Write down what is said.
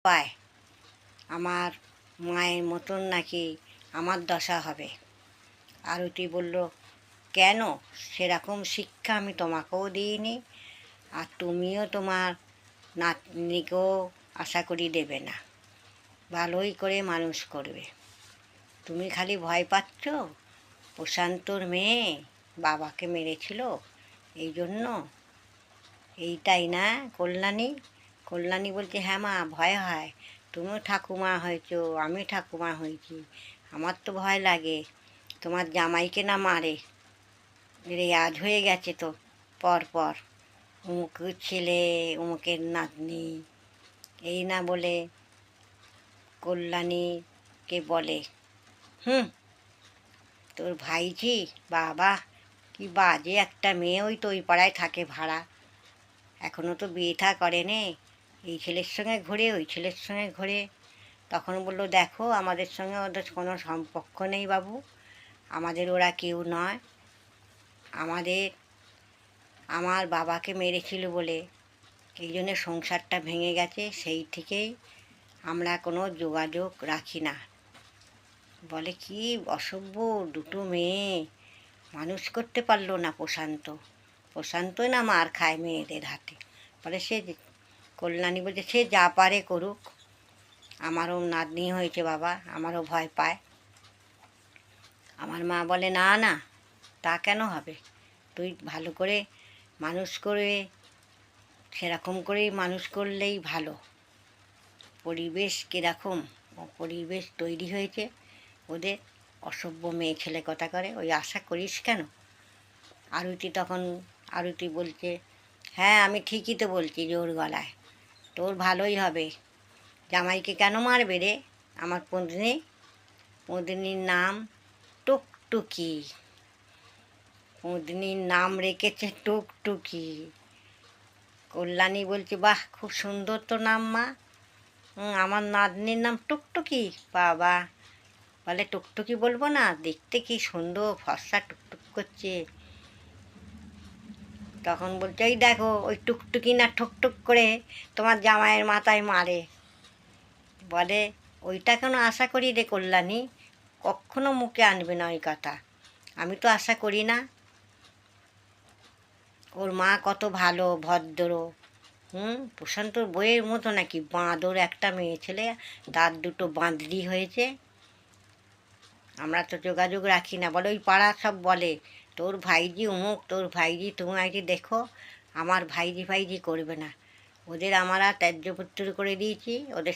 পায় আমার মায়ের মতন নাকি আমার দশা হবে। আরতি বলল, কেন? সেরকম শিক্ষা আমি তোমাকেও দিইনি, আর তুমিও তোমার নাতনিকেও আশা করি দেবে না। ভালোই করে মানুষ করবে। তুমি খালি ভয় পাচ্ছ প্রশান্তর মেয়ে বাবাকে মেরেছিল, এই জন্য। এইটাই না কল্যাণী? কল্যাণী বলছে, হ্যাঁ মা, ভয় হয়। তুমিও ঠাকুমা হয়েছো, আমি ঠাকুমা হয়েছি, আমার তো ভয় লাগে তোমার জামাইকে না মারে। রেয়াজ হয়ে গেছে তো পর পর, উমুকের ছেলে উমুকের নাতনি, এই না বলে কল্যাণীকে বলে, তোর ভাইঝি, বাবা কি বাজে একটা মেয়ে, ওই তো ওই পাড়ায় থাকে ভাড়া, এখনও তো বিয়ে থা করে নে, এই ছেলের সঙ্গে ঘুরে ওই ছেলের সঙ্গে ঘুরে। তখন বললো, দেখো আমাদের সঙ্গে ওদের কোনো সম্পর্ক নেই বাবু, আমাদের ওরা কেউ নয়। আমার বাবাকে মেরেছিল বলে এই জন্য সংসারটা ভেঙে গেছে, সেই থেকেই আমরা কোনো যোগাযোগ রাখি না। বলে, কি অসভ্য, দুটো মেয়ে মানুষ করতে পারলো না প্রশান্তই না মার খায় মেয়েদের হাতে। বলে, সে কল্যাণী বলছে, সে যা পারে করুক, আমারও নাতনি হয়েছে বাবা, আমারও ভয় পায়। আমার মা বলে, না না, তা কেন হবে? তুই ভালো করে মানুষ করে, সেরকম করেই মানুষ করলেই ভালো। পরিবেশ কীরকম পরিবেশ তৈরি হয়েছে ওদের, অসভ্য মেয়ে ছেলে কথা করে, ওই আশা করিস কেন? আরতি বলছে, হ্যাঁ আমি ঠিকই তো বলছি জোর গলায়, তোর ভালোই হবে। জামাইকে কেন মারবে রে আমার পত্নীর নাম টুকটুকি, পত্নীর নাম রেখেছে টুকটুকি। কল্যাণী বলছে, বাহ, খুব সুন্দর তো নাম মা। আমার নাতনির নাম টুকটুকি, বাবা। বলে, টুকটুকি বলবো না, দেখতে কি সুন্দর ফর্সা টুকটুক করছে। তখন বলছে, এই দেখো ওই টুকটুকি না ঠুকটুক করে তোমার জামাইয়ের মাথায় মারে। বলে, ওইটা কেন আশা করি রে কল্যাণী, কখনো মুখে আনবে না ওই কথা, আমি তো আশা করি না। ওর মা কত ভালো ভদ্র, প্রশান্তর বইয়ের মতো নাকি বাঁদর একটা মেয়ে ছেলে, তার দুটো বাঁদরি হয়েছে। আমরা তো যোগাযোগ রাখি না। বলে, ওই পাড়া সব বলে, তোর ভাইজি অমুক, তোর ভাইজি তোমাকে দেখো, আমার ভাইজি করবে না। ওদের আমরা ত্যায্যপুত্র করে দিয়েছি, ওদের